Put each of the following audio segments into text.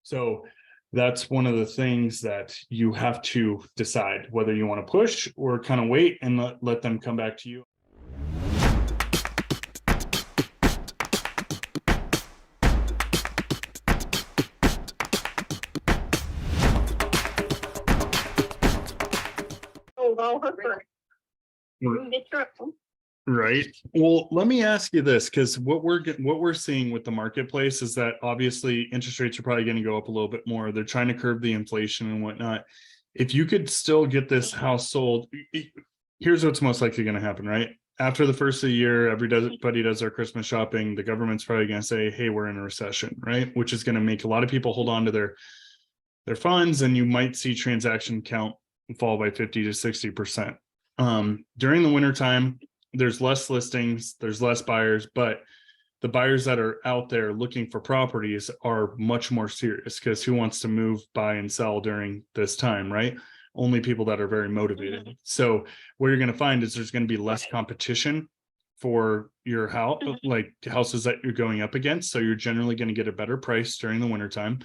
So that's one of the things that you have to decide whether you want to push or kind of wait and let them come back to you. Right. Well, let me ask you this, because what we're seeing with the marketplace is that obviously interest rates are probably going to go up a little bit more. They're trying to curb the inflation and whatnot. If you could still get this house sold, here's what's most likely going to happen, right? After the first of the year, everybody does their Christmas shopping. The government's probably going to say, hey, we're in a recession, right? Which is going to make a lot of people hold on to their funds, and you might see transaction count fall by 50 to 60%. During the wintertime, there's less listings, there's less buyers, but the buyers that are out there looking for properties are much more serious, because who wants to move, buy, and sell during this time, right? Only people that are very motivated. So what you're going to find is there's going to be less competition for your house, like houses that you're going up against. So you're generally going to get a better price during the wintertime.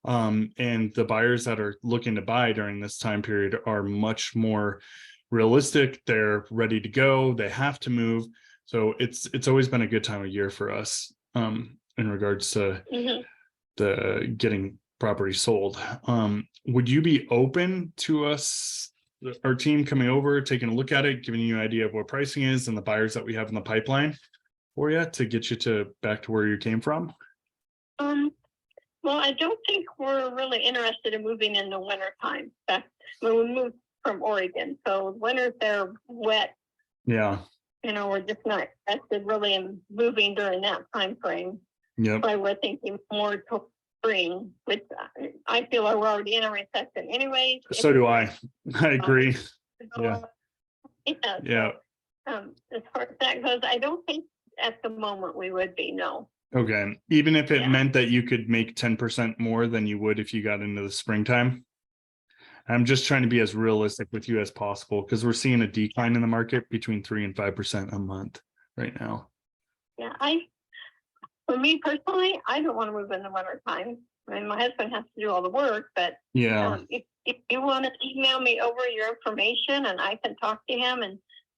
And the buyers that are looking to buy during this time period are much more realistic. They're ready to go. They have to move. So it's always been a good time of year for us in regards to the getting property sold. Would you be open to us, our team, coming over, taking a look at it, giving you an idea of what pricing is and the buyers that we have in the pipeline for you to get you back to where you came from? Well, I don't think we're really interested in moving in the winter time. When we moved from Oregon, so winters they're wet. Yeah. We're just not interested really in moving during that time frame. Yep. So we're thinking more to spring, which I feel like we're already in a recession anyway. So do I. I agree. Yeah. Yeah. As far as that goes, I don't think at the moment we would be, no. Okay. Even if it meant that you could make 10% more than you would if you got into the springtime. I'm just trying to be as realistic with you as possible, because we're seeing a decline in the market between 3 and 5% a month right now. Yeah, for me personally, I don't want to move in the winter time. I mean, my husband has to do all the work, but if you want to email me over your information and I can talk to him, and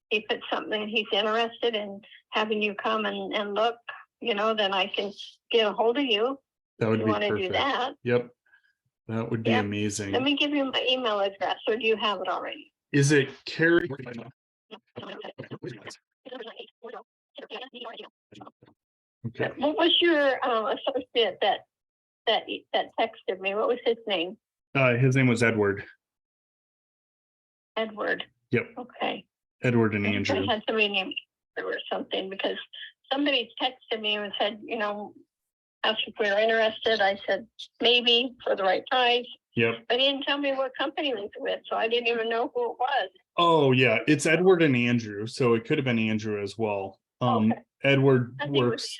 if it's something he's interested in having you come and look, then I can get a hold of you. That would be want perfect. To do that. Yep. That would be amazing. Let me give you my email address, or do you have it already? Is it Carrie? Okay. What was your associate that texted me? What was his name? His name was Edward. Edward. Yep. Okay. Edward and Andrew. I had somebody named or something, because somebody texted me and said, asked if we were interested. I said maybe, for the right price. Yep. But he didn't tell me what company it was with, so I didn't even know who it was. Oh yeah, it's Edward and Andrew, so it could have been Andrew as well. Okay. Edward works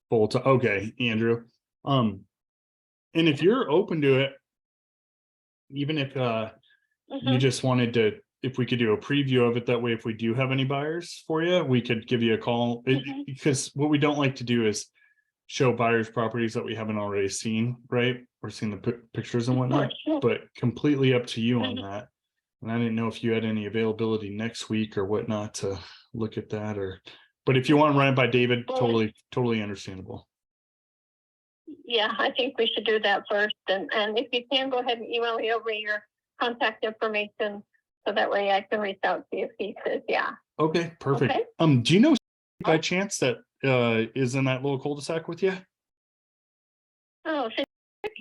full time. Okay, Andrew. And if you're open to it, even if you just wanted to, if we could do a preview of it, that way if we do have any buyers for you, we could give you a call. Because what we don't like to do is show buyers properties that we haven't already seen, right? Or seen the pictures and whatnot, but completely up to you on that. And I didn't know if you had any availability next week or whatnot to look at that, but if you want to run it by David, totally understandable. Yeah, I think we should do that first. And if you can, go ahead and email me over your contact information, so that way I can reach out to you if he says, yeah. Okay, perfect. Okay. Do you know by chance that is in that little cul-de-sac with you? Oh,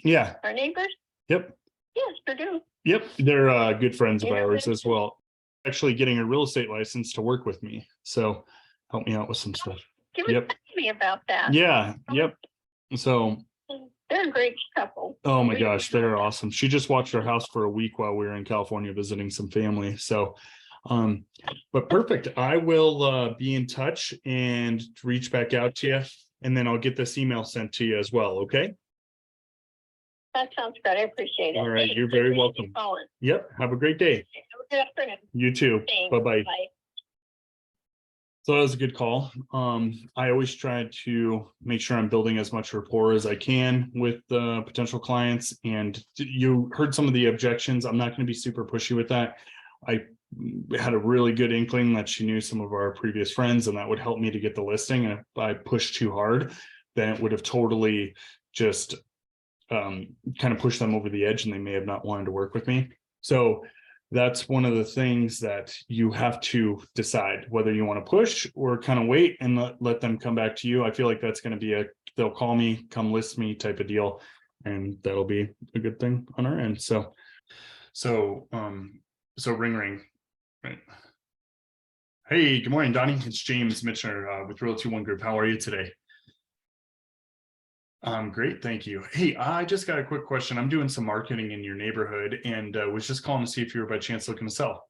yeah. Our neighbors? Yep. Yes, they do. Yep, they're good friends of ours as well. Actually getting a real estate license to work with me, so help me out with some stuff. Tell me about that. Yeah, yep. So they're a great couple. Oh my gosh, they're awesome. She just watched our house for a week while we were in California visiting some family. So but perfect. I will be in touch and reach back out to you, and then I'll get this email sent to you as well. Okay. That sounds good. I appreciate it. All right. You're very welcome. Yep. Have a great day. Have a good afternoon. You too. Bye-bye. Bye. So that was a good call. I always try to make sure I'm building as much rapport as I can with potential clients. And you heard some of the objections. I'm not going to be super pushy with that. I had a really good inkling that she knew some of our previous friends, and that would help me to get the listing. And if I pushed too hard, then it would have totally just kind of pushed them over the edge, and they may have not wanted to work with me. So that's one of the things that you have to decide whether you want to push or kind of wait and let them come back to you. I feel like that's going to be they'll call me, come list me type of deal. And that'll be a good thing on our end. So ring ring. Right. Hey, good morning, Donnie. It's James Mitchner with Realtor One Group. How are you today? Great, thank you. Hey, I just got a quick question. I'm doing some marketing in your neighborhood and was just calling to see if you were by chance looking to sell.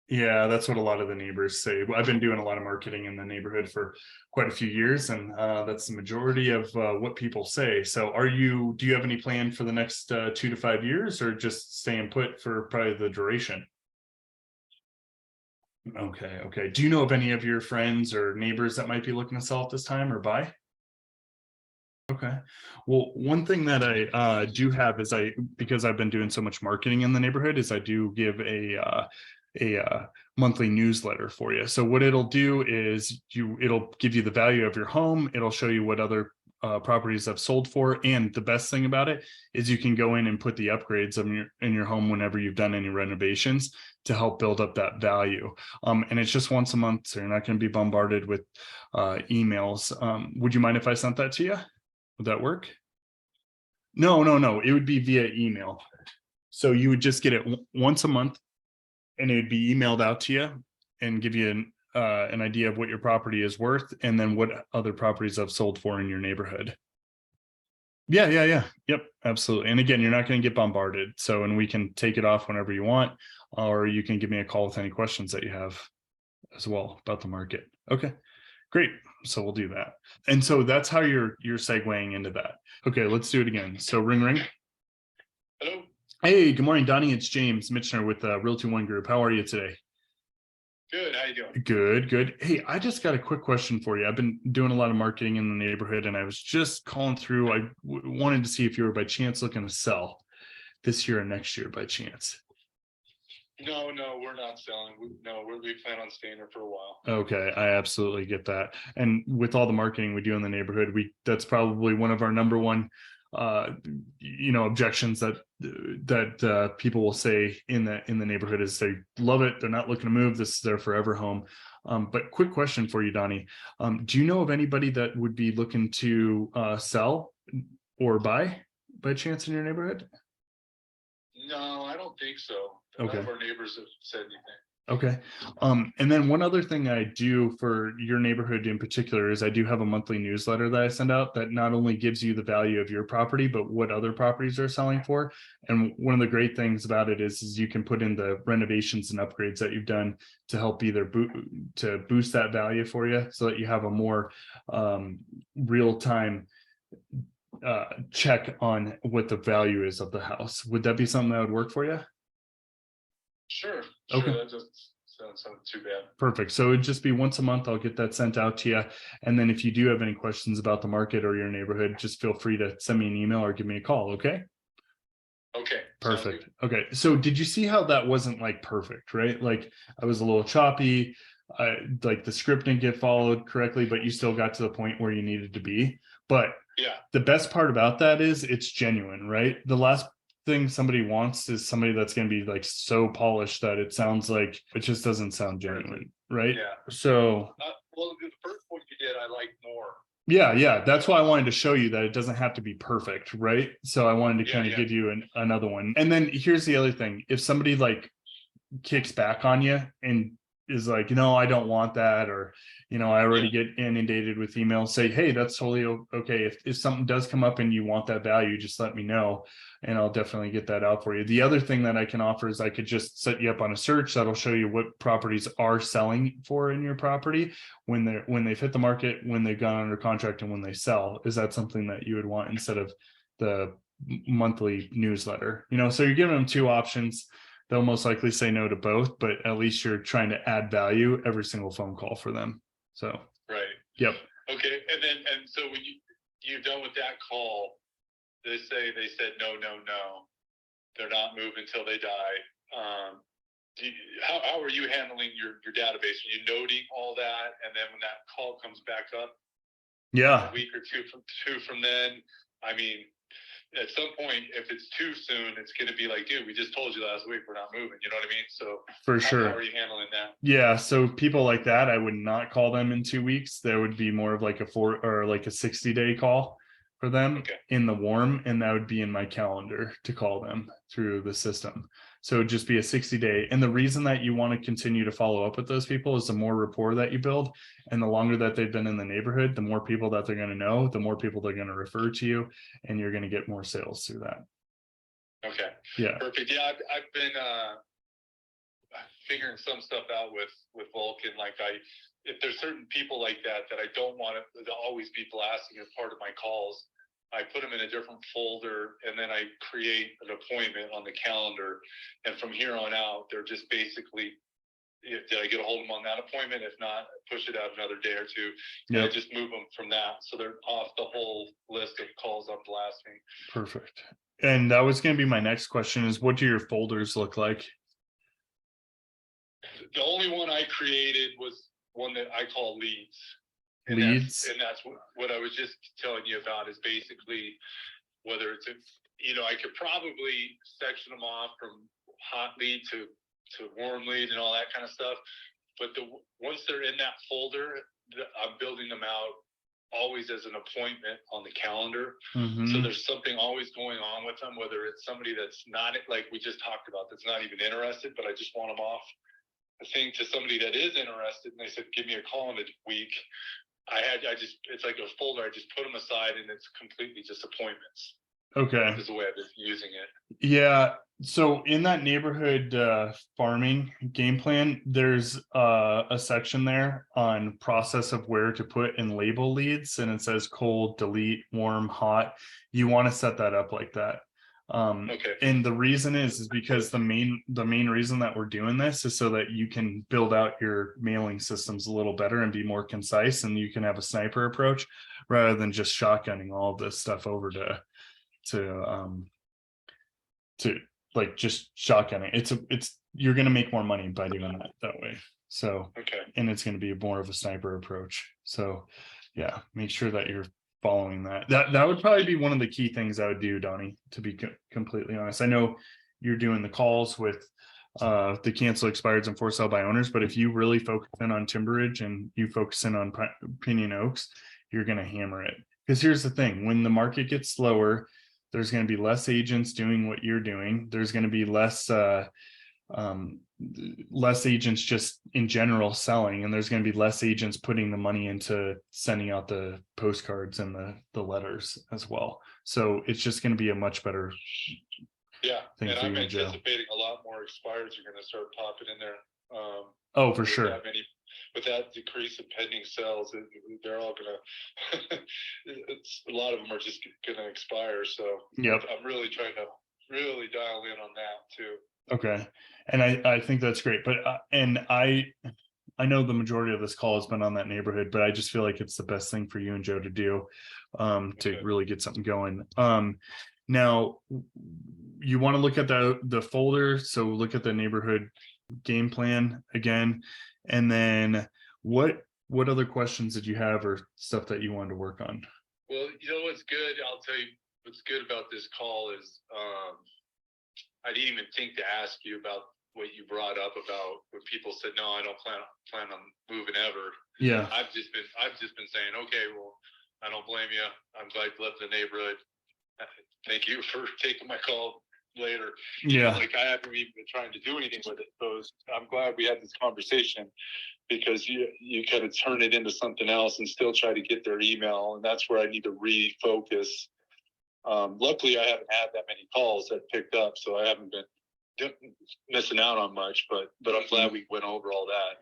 Yeah, that's what a lot of the neighbors say. I've been doing a lot of marketing in the neighborhood for quite a few years, and that's the majority of what people say. So do you have any plan for the next 2 to 5 years, or just staying put for probably the duration? Okay. Do you know of any of your friends or neighbors that might be looking to sell at this time or buy? Okay. Well, one thing that I do have is because I've been doing so much marketing in the neighborhood, is I do give a monthly newsletter for you. So what it'll do is it'll give you the value of your home. It'll show you what other properties have sold for, and the best thing about it is you can go in and put the upgrades in your home whenever you've done any renovations to help build up that value. And it's just once a month, so you're not going to be bombarded with emails. Would you mind if I sent that to you? Would that work? No. It would be via email. So you would just get it once a month, and it would be emailed out to you and give you an idea of what your property is worth, and then what other properties have sold for in your neighborhood. Yeah. Yep, absolutely. And again, you're not going to get bombarded. So, and we can take it off whenever you want, or you can give me a call with any questions that you have as well about the market. Okay. Great. So we'll do that. And so that's how you're segueing into that. Okay, let's do it again. So ring. Hello. Hey, good morning, Donnie. It's James Mitchner with Realtor One Group. How are you today? Good. How you doing? Good. Hey, I just got a quick question for you. I've been doing a lot of marketing in the neighborhood, and I was just calling through. I wanted to see if you were by chance looking to sell this year or next year by chance. No, we're not selling. We plan on staying there for a while. Okay, I absolutely get that. And with all the marketing we do in the neighborhood, that's probably one of our number one objections that people will say in the neighborhood is they love it. They're not looking to move. This is their forever home. But quick question for you, Donnie. Do you know of anybody that would be looking to sell or buy by chance in your neighborhood? No, I don't think so. Okay. None of our neighbors have said anything. Okay. And then one other thing I do for your neighborhood in particular is I do have a monthly newsletter that I send out that not only gives you the value of your property, but what other properties are selling for. And one of the great things about it is you can put in the renovations and upgrades that you've done to help either boost that value for you, so that you have a more real-time check on what the value is of the house. Would that be something that would work for you? Sure. Okay. That doesn't sound too bad. Perfect. So it'd just be once a month. I'll get that sent out to you. And then if you do have any questions about the market or your neighborhood, just feel free to send me an email or give me a call. Okay. Okay. Perfect. Okay. So did you see how that wasn't like perfect, right? Like I was a little choppy. Like the script didn't get followed correctly, but you still got to the point where you needed to be. But yeah, the best part about that is it's genuine, right? The last thing somebody wants is somebody that's going to be like so polished that it sounds like it just doesn't sound genuine, right? Yeah. So well, the first one you did, I liked more. Yeah. That's why I wanted to show you that it doesn't have to be perfect, right? So I wanted to kind of give you another one. And then here's the other thing. If somebody like kicks back on you and is like, I don't want that, or I already get inundated with emails, say, hey, that's totally okay. If something does come up and you want that value, just let me know and I'll definitely get that out for you. The other thing that I can offer is I could just set you up on a search that'll show you what properties are selling for in your property when they've hit the market, when they've gone under contract, and when they sell. Is that something that you would want instead of the monthly newsletter? So you're giving them two options. they'll most likely say no to both, but at least you're trying to add value every single phone call for them. So, right. Yep. Okay. And so when you're done with that call, they said no, they're not moving until they die. How are you handling your database? Are you noting all that, and then when that call comes back up, yeah, a week or two from then, I mean, at some point, if it's too soon, it's going to be like, dude, we just told you last week we're not moving. You know what I mean? So for sure. How are you handling that? Yeah, so people like that, I would not call them in 2 weeks. There would be more of like a 60-day call for them in the warm, and that would be in my calendar to call them through the system. So it'd just be a 60-day. And the reason that you want to continue to follow up with those people is the more rapport that you build, and the longer that they've been in the neighborhood, the more people that they're going to know, the more people they're going to refer to you, and you're going to get more sales through that. Okay. Yeah. Perfect. Yeah, I've been figuring some stuff out with Vulcan. Like if there's certain people like that I don't want to always be blasting as part of my calls, I put them in a different folder, and then I create an appointment on the calendar. And from here on out, they're just basically, did I get a hold of them on that appointment? If not, push it out another day or two. And I just move them from that. So they're off the whole list of calls I'm blasting. Perfect. And that was going to be my next question, is what do your folders look like? The only one I created was one that I call leads. And leads. That's what I was just telling you about, is basically whether it's, I could probably section them off from hot lead to warm lead and all that kind of stuff. But once they're in that folder, I'm building them out always as an appointment on the calendar. Mm-hmm. So there's something always going on with them, whether it's somebody that's not, like we just talked about, that's not even interested, but I just want them off a thing, to somebody that is interested, and they said, give me a call in a week. It's like a folder. I just put them aside, and it's completely just appointments. Okay. Is the way I've been using it. Yeah. So in that neighborhood farming game plan, there's a section there on process of where to put and label leads, and it says cold, delete, warm, hot. You want to set that up like that. And the reason is because the main reason that we're doing this is so that you can build out your mailing systems a little better and be more concise, and you can have a sniper approach rather than just shotgunning all of this stuff over to like just shotgunning. It's you're going to make more money by doing that way. So and it's going to be more of a sniper approach. So yeah, make sure that you're following that would probably be one of the key things I would do, Donnie, to be completely honest. I know you're doing the calls with the cancel expireds and for sale by owners, but if you really focus in on Timberridge and you focus in on Pinion Oaks, you're going to hammer it. Because here's the thing, when the market gets slower, there's going to be less agents doing what you're doing. There's going to be less agents just in general selling, and there's going to be less agents putting the money into sending out the postcards and the letters as well. So it's just going to be a much better thing. And I'm anticipating a lot more expireds are going to start popping in there. For sure. With that decrease in pending sales, they're all gonna a lot of them are just gonna expire. So I'm really trying to dial in on that too. Okay. And I think that's great. But and I know the majority of this call has been on that neighborhood, but I just feel like it's the best thing for you and Joe to do to really get something going. Now you want to look at the folder. So look at the neighborhood game plan again. And then what other questions did you have or stuff that you wanted to work on? Well, what's good, I'll tell you what's good about this call is I didn't even think to ask you about what you brought up about when people said, no, I don't plan on moving ever. Yeah. I've just been saying, okay, well, I don't blame you. I'm glad you left the neighborhood. Thank you for taking my call later. Yeah. Like I haven't even been trying to do anything with it. So I'm glad we had this conversation, because you kind of turn it into something else and still try to get their email. And that's where I need to refocus. Luckily I haven't had that many calls that picked up, so I haven't been missing out on much, but I'm glad we went over all that.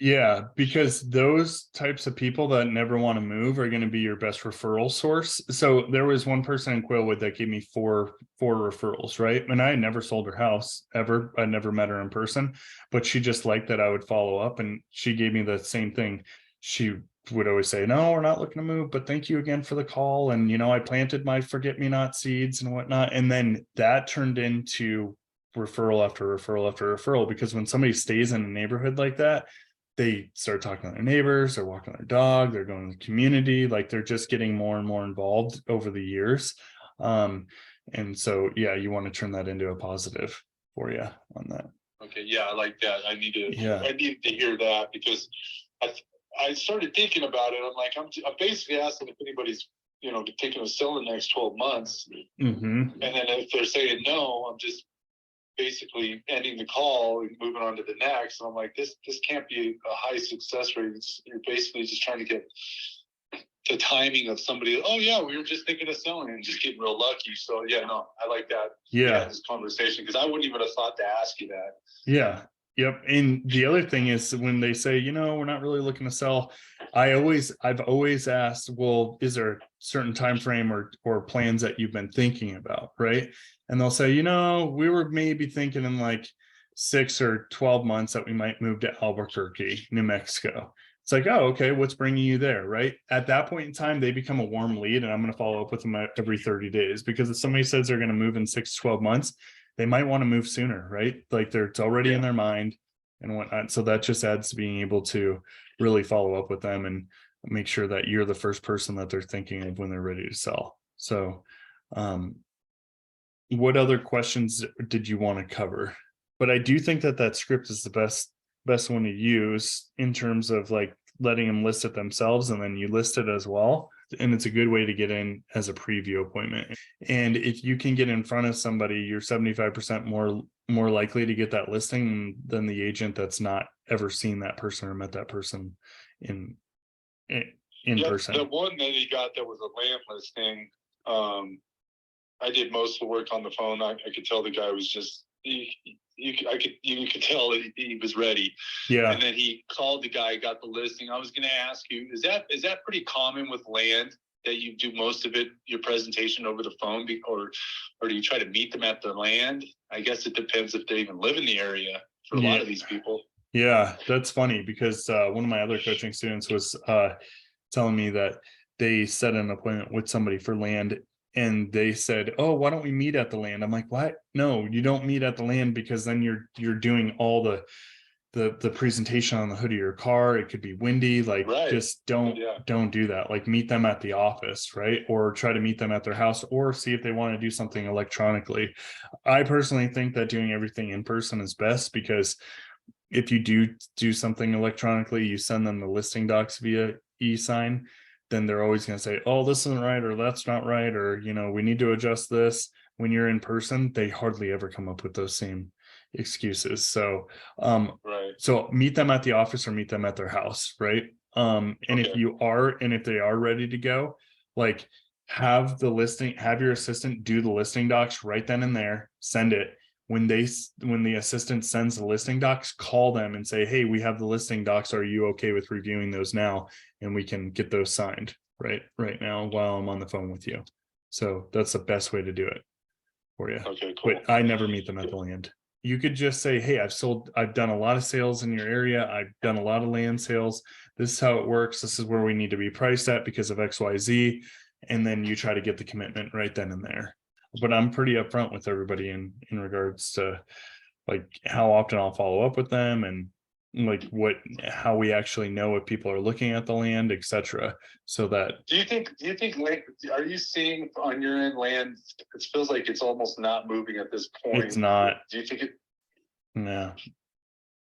Yeah, because those types of people that never want to move are going to be your best referral source. So there was one person in Quillwood that gave me four referrals, right? And I had never sold her house ever. I never met her in person, but she just liked that I would follow up, and she gave me the same thing. She would always say, "No, we're not looking to move, but thank you again for the call." And I planted my forget-me-not seeds and whatnot. And then that turned into referral after referral after referral, because when somebody stays in a neighborhood like that, they start talking to their neighbors, they're walking their dog, they're going to the community, like they're just getting more and more involved over the years. And so, yeah, you want to turn that into a positive for you on that. Okay, yeah, I like that. I need to hear that, because I started thinking about it. I'm like, I'm basically asking if anybody's taking a sell in the next 12 months. And then if they're saying no, I'm just basically ending the call and moving on to the next. And I'm like, this can't be a high success rate. You're basically just trying to get the timing of somebody. Oh yeah, we were just thinking of selling and just getting real lucky. So yeah, no, I like that. Yeah, this conversation, because I wouldn't even have thought to ask you that. Yeah. Yep. And the other thing is, when they say, we're not really looking to sell, I've always asked, well, is there a certain time frame or plans that you've been thinking about, right? And they'll say, we were maybe thinking in like 6 or 12 months that we might move to Albuquerque, New Mexico. It's like, oh, okay, what's bringing you there, right? At that point in time, they become a warm lead, and I'm going to follow up with them every 30 days, because if somebody says they're going to move in 6 to 12 months, they might want to move sooner, right? Like it's already in their mind and whatnot. So that just adds to being able to really follow up with them and make sure that you're the first person that they're thinking of when they're ready to sell. So, what other questions did you want to cover? But I do think that script is the best one to use, in terms of like letting them list it themselves and then you list it as well. And it's a good way to get in as a preview appointment. And if you can get in front of somebody, you're 75% more likely to get that listing than the agent that's not ever seen that person or met that person in person. The one that he got that was a land listing, I did most of the work on the phone. I could tell the guy was just you could tell he was ready. Yeah. And then he called the guy, got the listing. I was going to ask you, is that pretty common with land, that you do most of it, your presentation over the phone, or do you try to meet them at the land? I guess it depends if they even live in the area for a lot of these people. Yeah, that's funny, because one of my other coaching students was telling me that they set an appointment with somebody for land, and they said, oh, why don't we meet at the land? I'm like, what? No, you don't meet at the land, because then you're doing all the presentation on the hood of your car. It could be windy, like just don't do that. Like meet them at the office, right? Or try to meet them at their house, or see if they want to do something electronically. I personally think that doing everything in person is best, because if you do something electronically, you send them the listing docs via e-sign, then they're always going to say, oh, this isn't right, or that's not right, or we need to adjust this. When you're in person, they hardly ever come up with those same excuses. So so meet them at the office or meet them at their house, right? And if they are ready to go, like have your assistant do the listing docs right then and there, send it. When the assistant sends the listing docs, call them and say, hey, we have the listing docs, are you okay with reviewing those now? And we can get those signed right now while I'm on the phone with you. So that's the best way to do it for you. Okay, cool. But I never meet them at the land. You could just say, hey, I've done a lot of sales in your area. I've done a lot of land sales. This is how it works. This is where we need to be priced at because of XYZ. And then you try to get the commitment right then and there. But I'm pretty upfront with everybody in regards to like how often I'll follow up with them, and like how we actually know if people are looking at the land, etc. So that do you think are you seeing on your end land, it feels like it's almost not moving at this point? It's not. Do you think it?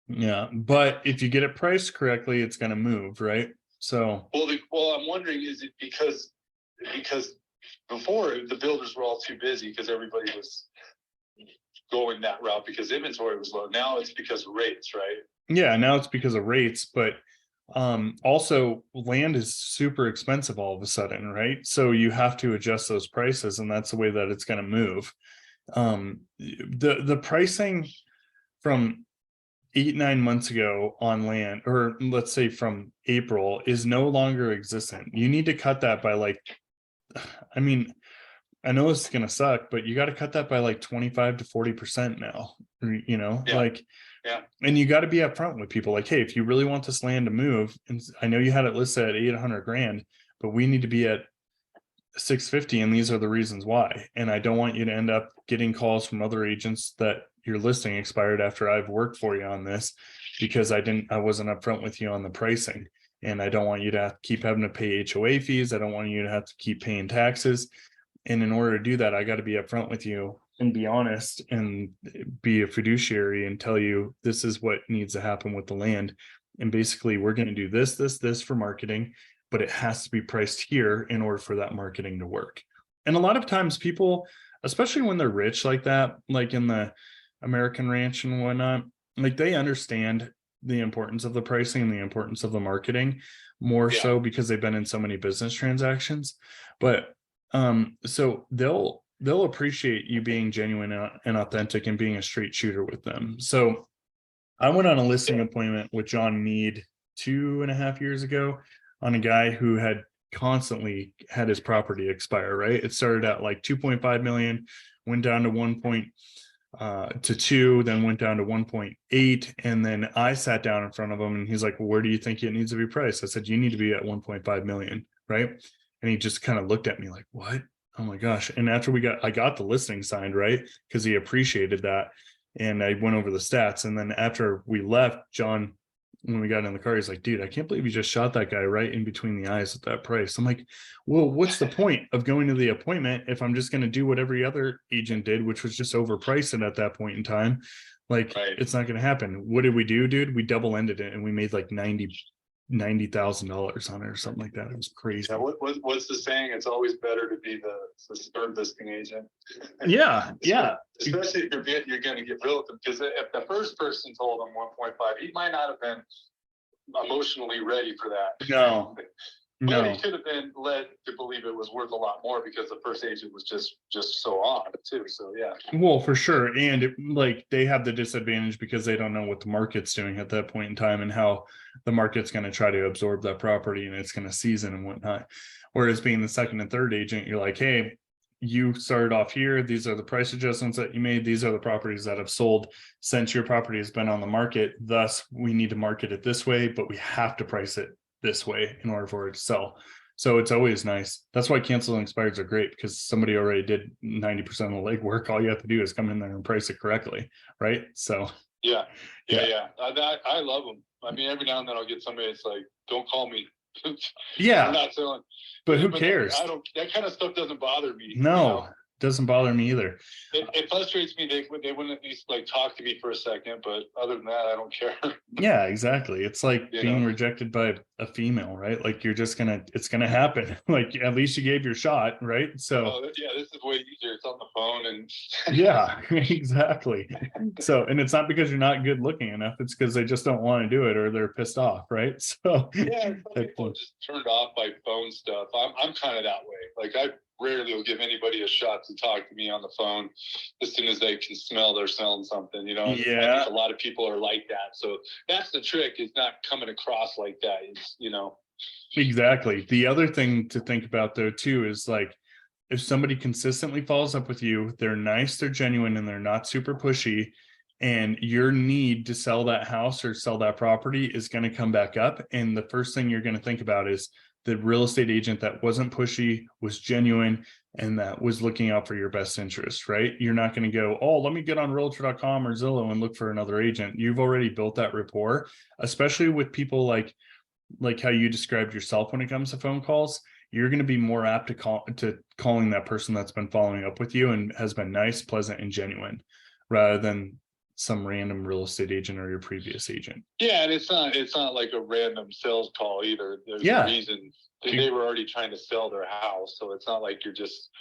Yeah, but if you get it priced correctly, it's going to move, right? So well, I'm wondering, is it because before the builders were all too busy because everybody was going that route because inventory was low. Now it's because of rates, right? Yeah, now it's because of rates, but also land is super expensive all of a sudden, right? So you have to adjust those prices, and that's the way that it's going to move. The pricing from 8-9 months ago on land, or let's say from April, is no longer existent. You need to cut that by like, I mean, I know it's gonna suck, but you got to cut that by like 25 to 40% now. Yeah. Like, Yeah. and you got to be upfront with people. Like, hey, if you really want this land to move, and I know you had it listed at 800 grand, but we need to be at 650, and these are the reasons why. And I don't want you to end up getting calls from other agents that your listing expired after I've worked for you on this, because I wasn't upfront with you on the pricing. And I don't want you to keep having to pay HOA fees. I don't want you to have to keep paying taxes. And in order to do that, I got to be upfront with you and be honest and be a fiduciary and tell you this is what needs to happen with the land. And basically, we're going to do this for marketing, but it has to be priced here in order for that marketing to work. And a lot of times people, especially when they're rich like that, like in the American Ranch and whatnot, like they understand the importance of the pricing and the importance of the marketing more so because they've been in so many business transactions. But so they'll appreciate you being genuine and authentic and being a straight shooter with them. So I went on a listing appointment with John Mead 2.5 years ago on a guy who had constantly had his property expire, right? It started at like 2.5 million, went down to 1.2, then went down to 1.8. And then I sat down in front of him and he's like, well, where do you think it needs to be priced? I said, you need to be at 1.5 million, right? And he just kind of looked at me like, what? Oh my gosh. And after I got the listing signed, right? Because he appreciated that. And I went over the stats. And then after we left, John, when we got in the car, he's like, dude, I can't believe you just shot that guy right in between the eyes at that price. I'm like, well, what's the point of going to the appointment if I'm just going to do what every other agent did, which was just overprice it at that point in time? Like, It's not going to happen. What did we do, dude? We double ended it and we made like $90,000 on it or something like that. It was crazy. Yeah, what's the saying? It's always better to be the third listing agent. Yeah. Especially if you're going to get real with them, because if the first person told him 1.5, he might not have been emotionally ready for that. No. But he could have been led to believe it was worth a lot more because the first agent was just so on too. So yeah. Well, for sure. And like they have the disadvantage because they don't know what the market's doing at that point in time and how the market's going to try to absorb that property and it's going to season and whatnot. Whereas being the second and third agent, you're like, hey, you started off here. These are the price adjustments that you made. These are the properties that have sold since your property has been on the market. Thus, we need to market it this way, but we have to price it this way in order for it to sell. So it's always nice. That's why canceling expireds are great, because somebody already did 90% of the legwork. All you have to do is come in there and price it correctly, right? So yeah. I love them. I mean, every now and then I'll get somebody that's like, don't call me. Yeah, I'm not selling. But who cares? I don't. That kind of stuff doesn't bother me. No, doesn't bother me either. It frustrates me. They wouldn't at least like talk to me for a second, but other than that, I don't care. Yeah, exactly. It's like being rejected by a female, right? Like it's gonna happen. Like at least you gave your shot, right? So this is way easier. It's on the phone and yeah, exactly. So, and it's not because you're not good looking enough, it's because they just don't want to do it or they're pissed off, right? So yeah, people are just turned off by phone stuff. I'm kind of that way. Like I rarely will give anybody a shot to talk to me on the phone as soon as they can smell they're selling something, Yeah. I think a lot of people are like that. So that's the trick, is not coming across like that. It's, Exactly. The other thing to think about though too is like, if somebody consistently follows up with you, they're nice, they're genuine, and they're not super pushy, and your need to sell that house or sell that property is going to come back up. And the first thing you're going to think about is the real estate agent that wasn't pushy, was genuine, and that was looking out for your best interest, right? You're not going to go, oh, let me get on Realtor.com or Zillow and look for another agent. You've already built that rapport, especially with people like how you described yourself when it comes to phone calls. You're going to be more apt to calling that person that's been following up with you and has been nice, pleasant, and genuine, rather than some random real estate agent or your previous agent. Yeah, and it's not like a random sales call either. There's a reason. They were already trying to sell their house, so it's not like you're just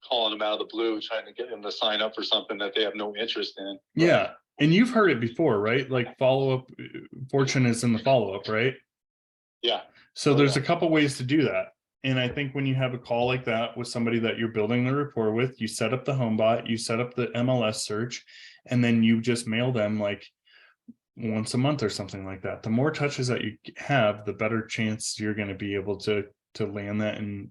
calling them out of the blue trying to get them to sign up for something that they have no interest in. Yeah, and you've heard it before, right? Like follow-up, fortune is in the follow-up, right? Yeah. So there's a couple ways to do that. And I think when you have a call like that with somebody that you're building the rapport with, you set up the home bot, you set up the MLS search, and then you just mail them like, once a month or something like that. The more touches that you have, the better chance you're going to be able to land that and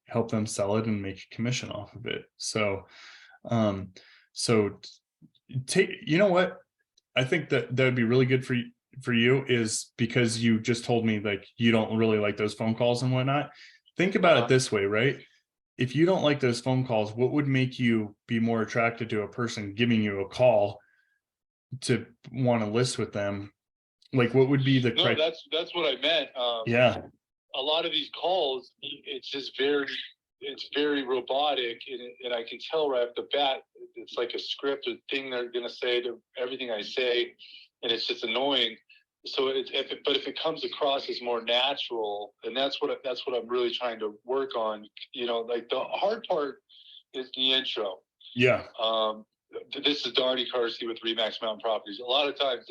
help them sell it and make a commission off of it. So take, you know what, I think that would be really good for you is because you just told me like you don't really like those phone calls and whatnot. Think about it this way, right? If you don't like those phone calls, what would make you be more attracted to a person giving you a call to want to list with them? Like, what would be the No, that's what I meant. Yeah, a lot of these calls, it's just very robotic, and I can tell right off the bat, it's like a script or thing they're going to say to everything I say, and it's just annoying. So if it comes across as more natural, and that's what I'm really trying to work on. You know, like the hard part is the intro. Yeah. This is Darnie Carsey with Remax Mountain Properties. A lot of times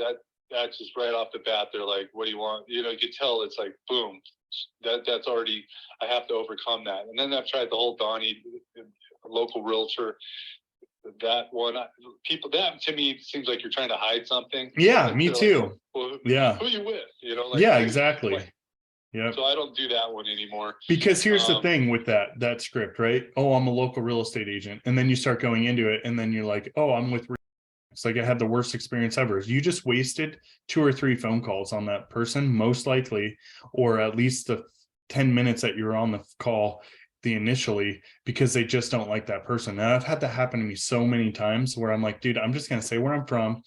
that's just right off the bat. They're like, "What do you want?" You know, you can tell it's like, boom. That's already, I have to overcome that. And then I've tried the whole Donnie, local realtor, that one. People, that to me seems like you're trying to hide something. Yeah, like, me too. Like, well, yeah. Who you with? You know, like, yeah, exactly. Yeah. So I don't do that one anymore. Because here's the thing with that script, right? Oh, I'm a local real estate agent. And then you start going into it and then you're like, oh, I'm with, it's like I had the worst experience ever. You just wasted 2 or 3 phone calls on that person, most likely, or at least the 10 minutes that you're on the call initially, because they just don't like that person. And I've had that happen to me so many times where I'm like, dude, I'm just going to say where I'm from.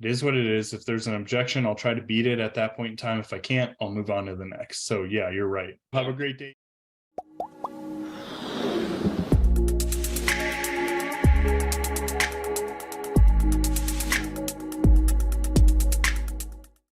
It is what it is. If there's an objection, I'll try to beat it at that point in time. If I can't, I'll move on to the next. So yeah, you're right. Have a great day.